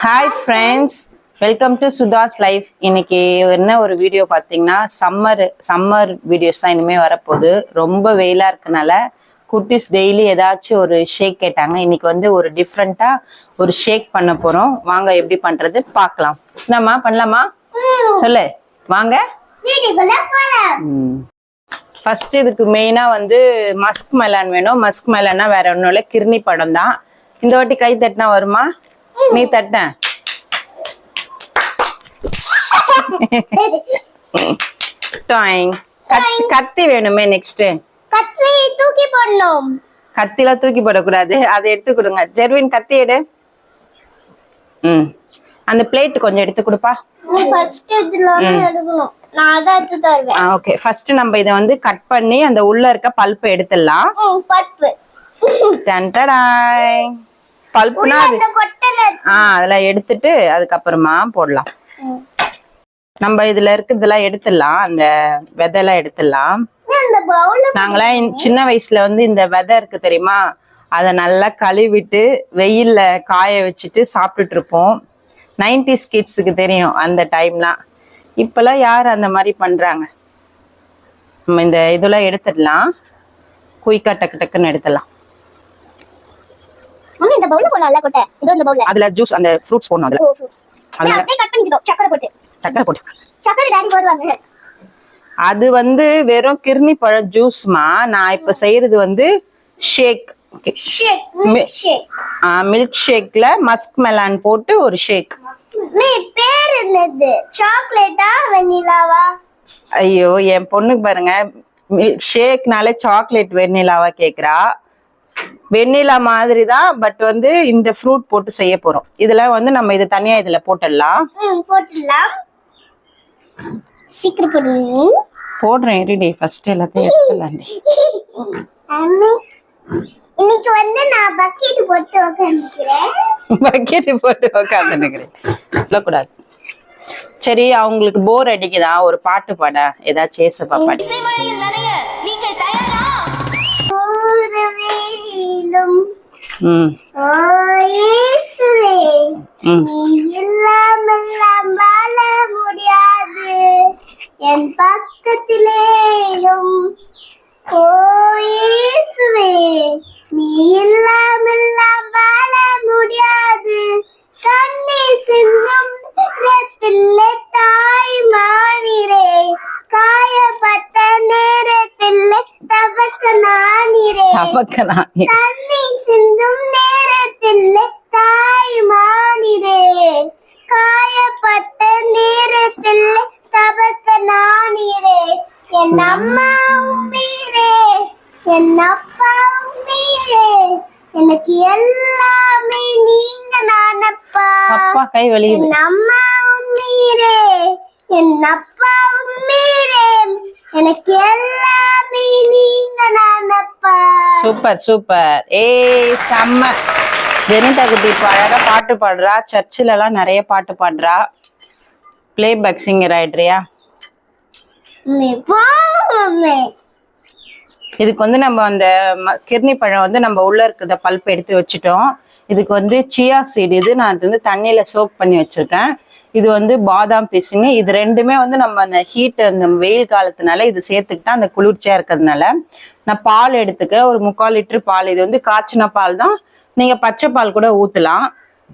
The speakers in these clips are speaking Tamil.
Hi friends, welcome to Sudha's Life. இன்னைக்கு என்ன ஒரு வீடியோ பார்த்தீங்கன்னா சம்மர் வீடியோஸ் தான் இனிமே வரப்போகுது. ரொம்ப வெயிலா இருக்கனால குட்டீஸ் டெய்லி ஏதாச்சும் ஒரு ஷேக் கேட்டாங்க. இன்னைக்கு வந்து ஒரு டிஃப்ரெண்டா ஒரு ஷேக் பண்ண போறோம். வாங்க எப்படி பண்றது பார்க்கலாம். என்னம்மா பண்ணலாமா? சொல்லு வாங்க. ஃபர்ஸ்ட் இதுக்கு மெயினா வந்து மஸ்க் மெலான் வேணும். மஸ்க் மெலான்னா வேற ஒன்றும் இல்லை, கிர்னி பழம் தான். இந்த வாட்டி கை தட்டினா வருமா? நீ தட்ட. கத்தி வேணுமே. நெக்ஸ்ட் கத்தி தூக்கி போடணும். கத்தில தூக்கி போடக்கூடாது, அதை எடுத்து கொடுங்க. ஜெர்வின் கத்தி எடு. அந்த பிளேட் கொஞ்சம் எடுத்து கொடுப்பா. நீ ஃபர்ஸ்ட் இதுல எடுக்கணும், நான் அத எடுத்து தருவேன். ஓகே, ஃபர்ஸ்ட் நம்ம இத வந்து கட் பண்ணி அந்த உள்ள இருக்க பல்ப் எடுத்துடலாம். பல்ப் டன்டடாய். பல்ப்னா அதெல்லாம் எடுத்துட்டு அதுக்கப்புறமா போடலாம். நம்ம இதுல இருக்கிறதெல்லாம் எடுத்துடலாம், அந்த விதையெல்லாம் எடுத்துடலாம். நாங்களாம் சின்ன வயசுல வந்து இந்த விதை இருக்கு தெரியுமா, அதை நல்லா கழுவிட்டு வெயில்ல காய வச்சுட்டு சாப்பிட்டுட்டு இருப்போம். 90s கிட்ஸுக்கு தெரியும் அந்த டைம்லாம். இப்பெல்லாம் யார் அந்த மாதிரி பண்றாங்க? நம்ம இந்த இதெல்லாம் எடுத்துடலாம், குயிக்கா டக்கு டக்குன்னு எடுத்துடலாம். இந்த பவுல்ல போடலாம். கொட்டை இதோ இந்த பவுல்ல அதுல ஜூஸ் அந்த ஃப்ரூட்ஸ் போடணும். அதுல அப்படியே கட் பண்ணிக்கணும். சக்கரை போட்டு சக்கரை டாடி போடுவாங்க. அது வந்து வெறும் கிர்னி பழம் ஜூஸ்மா. நான் இப்ப செய்யறது வந்து ஷேக். மில்க் ஷேக்ல மஸ்க் மெலான் போட்டு ஒரு ஷேக். பேர் என்னது? சாக்லேட்டா வெண்ணிலாவா? ஐயோ, என் பொண்ணுக்கு பாருங்க, மில்க் ஷேக்னாலே சாக்லேட் வெண்ணிலாவா கேக்குறா. வெண்ணிலா மாதிரி தான், பட் வந்து இந்த ஃப்ரூட் போட்டு செய்ய போறோம். இதுல வந்து நம்ம இது தனியா இதுல போட்டுடலாம். சீக்கிரம் போடுங்க. போடுறேன் ரெடி. ஃபர்ஸ்ட் எல்லாத்தையும் எடுத்துடலாம். இன்னைக்கு வந்து நான் பக்கெட் போட்டு உட்கார்ந்துக்கிறேன். பக்கெட் போட்டு உட்கார்ந்துக்கிறேன் சொல்லக்கூடாது. சரி, அவங்களுக்கு போர் அடிக்குதா, ஒரு பாட்டு பாட ஏதாச்சும் ஏசப்பா பாட்டு. முடியாது என் பக்கத்திலேயும் ஓ இயேசுவே, நீ இல்லாமல் வாழ முடியாது. கண்ணீர் சிந்தும் நேரத்திலே தாய் மானிரே, காயப்பட்ட நேரத்திலே தபக்கனானிரே. கண்ணீர் சிந்தும் நேரத்திலே தாய் மானிரே, காயப்பட்ட நேரத்திலே தபக்கனானிரே. என் அம்மா உம்மீரே, என் அப்பா உம்மீரே, எனக்கு எல்லாமே நீங்க நானப்பா. கை வலிக்குது. என் அம்மா உம்மீரே, என் அப்பா உம்மீரே, எனக்கு எல்லாமே நீங்க நானப்பா. Super super. ஏய் செம்ம. ஜெனிதா குட்டி இப்போ அழகா பாட்டு பாடுறா. சர்ச்சில் எல்லாம் நிறைய பாட்டு பாடுறா. பிளே பேக் சிங்கர் ஆயிடுறியா? இதுக்கு வந்து நம்ம அந்த கிர்னி பழம் வந்து நம்ம உள்ள இருக்கிறத பல்ப் எடுத்து வச்சுட்டோம். இதுக்கு வந்து சியா சீடு, இது நான் வந்து தண்ணியில சோக் பண்ணி வச்சிருக்கேன். இது வந்து பாதாம் பிசினு. இது ரெண்டுமே வந்து நம்ம அந்த ஹீட், அந்த வெயில் காலத்தினால இது சேர்த்துக்கிட்டா அந்த குளிர்ச்சியா இருக்கிறதுனால நான் பால் எடுத்துக்கிறேன். ஒரு 3/4 லிட்டர் பால். இது வந்து காய்ச்சின பால் தான், நீங்க பச்சை பால் கூட ஊத்தலாம்.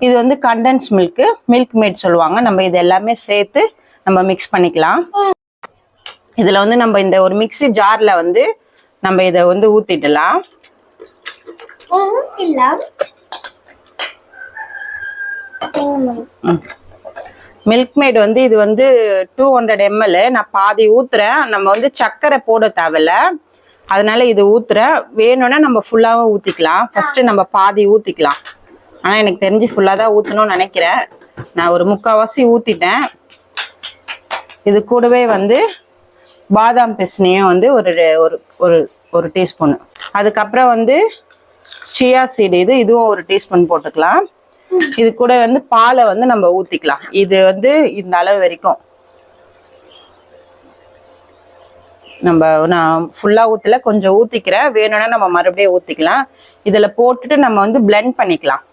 இது வந்து கண்டென்ஸ் மில்க் மேட் சொல்லுவாங்க. நம்ம இது எல்லாமே சேர்த்து நம்ம மிக்ஸ் பண்ணிக்கலாம். இதுல வந்து நம்ம இந்த ஒரு மிக்ஸி ஜார்ல வந்து நம்ம இதை வந்து ஊத்திடலாம். மில்க் மேட் வந்து இது வந்து 200 ml. நான் பாதி ஊத்துறேன். நம்ம வந்து சர்க்கரை போட தேவையில்ல, அதனால இது ஊத்துறேன். வேணும்னா நம்ம ஃபுல்லாவும் ஊத்திக்கலாம். ஃபர்ஸ்ட் நம்ம பாதி ஊத்திக்கலாம். ஆனா எனக்கு தெரிஞ்சு ஃபுல்லா தான் ஊத்தணும்னு நினைக்கிறேன். நான் ஒரு 3/4 ஊத்திட்டேன். இது கூடவே வந்து பாதாம் பிசினையும் வந்து ஒரு டீஸ்பூன். அதுக்கப்புறம் வந்து சியா சீடு, இதுவும் ஒரு டீஸ்பூன் போட்டுக்கலாம். இது கூட வந்து பாலை வந்து நம்ம ஊத்திக்கலாம். இது வந்து இந்த அளவு வரைக்கும் நான் ஃபுல்லா ஊத்தல, கொஞ்சம் ஊத்திக்கிறேன். வேணும்னா நம்ம மறுபடியும் ஊத்திக்கலாம். இதுல போட்டுட்டு நம்ம வந்து பிளெண்ட் பண்ணிக்கலாம்.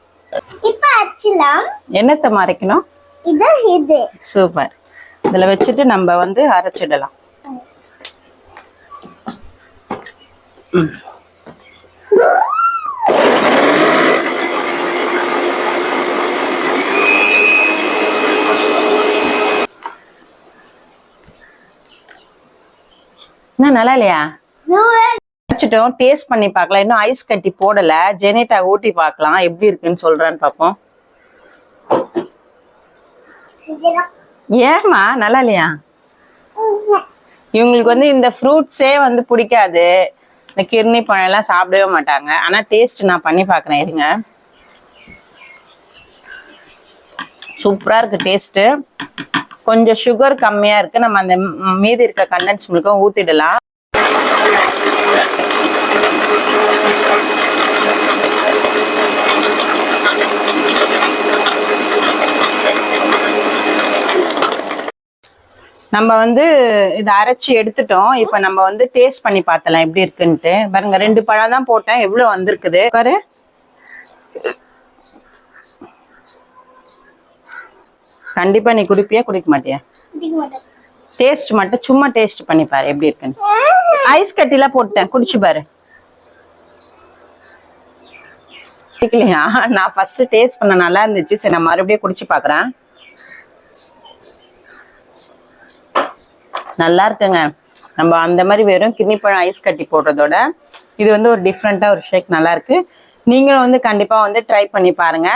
இப்ப அரைச்சலாம். என்னத்தை மறைக்கணும்? இது சூப்பர். இதுல வச்சுட்டு நம்ம வந்து அரைச்சிடலாம். என்ன நல்லா இல்லையா? வச்சுட்டோம், டேஸ்ட் பண்ணி பார்க்கலாம். இன்னும் ஐஸ் கட்டி போடல. ஜெனேட்டா ஊட்டி பார்க்கலாம் எப்படி இருக்குன்னு சொல்றான்னு பார்ப்போம். ஏமா நல்லா இல்லையா? இவங்களுக்கு வந்து இந்த ஃப்ரூட்ஸே வந்து பிடிக்காது. இந்த கிர்னி பழம் எல்லாம் சாப்பிடவே மாட்டாங்க. ஆனா டேஸ்ட் நான் பண்ணி பார்க்கறேன் இருங்க. சூப்பரா இருக்கு டேஸ்ட். கொஞ்சம் சுகர் கம்மியா இருக்கு. நம்ம அந்த மீதி இருக்க கண்டென்ஸ் மில்க்கும் ஊத்திடலாம். நம்ம வந்து இதை அரைச்சி எடுத்துட்டோம். இப்ப நம்ம வந்து டேஸ்ட் பண்ணி பார்த்தலாம் எப்படி இருக்குன்ட்டு. பாருங்க 2 பழம் தான் போட்டேன், எவ்வளவு வந்திருக்குது பாரு. கண்டிப்பா நீ குடிப்பியா குடிக்க மாட்டியா? டேஸ்ட் மட்டும் சும்மா டேஸ்ட் பண்ணி பாரு எப்படி இருக்குன்னு. ஐஸ் கட்டிலாம் போட்டேன், குடிச்சு பாரு. குடிக்கலையா? நான் ஃபர்ஸ்ட் டேஸ்ட் பண்ண நல்லா இருந்துச்சு. சரி நான் மறுபடியும் குடிச்சு பாக்குறேன். நல்லா இருக்குங்க. நம்ம அந்த மாதிரி வெறும் கிர்னி பழம் ஐஸ் கட்டி போடுறதோட இது வந்து ஒரு டிஃப்ரெண்டா ஒரு ஷேக் நல்லா இருக்கு. நீங்களும் வந்து கண்டிப்பா வந்து ட்ரை பண்ணி பாருங்க.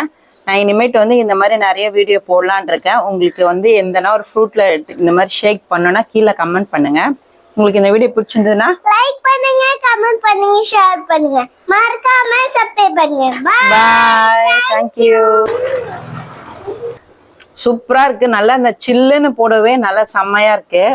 நான் இனிமேட்டு வந்து இந்த மாதிரி நிறைய வீடியோ போடலான் இருக்கேன். உங்களுக்கு வந்து எந்தனா ஒரு ஃப்ரூட்ல இந்த மாதிரி ஷேக் பண்ணணும்னா கீழே கமெண்ட் பண்ணுங்க. உங்களுக்கு இந்த வீடியோ பிடிச்சிருந்ததுன்னா லைக் பண்ணுங்க, கமெண்ட் பண்ணுங்க, ஷேர் பண்ணுங்க, மறக்காம சப்ஸ்கிரைப் பண்ணுங்க. பாய். Thank you. சூப்பரா இருக்கு. நல்லா இந்த சில்லுன்னு போடவே நல்லா செம்மையா இருக்கு.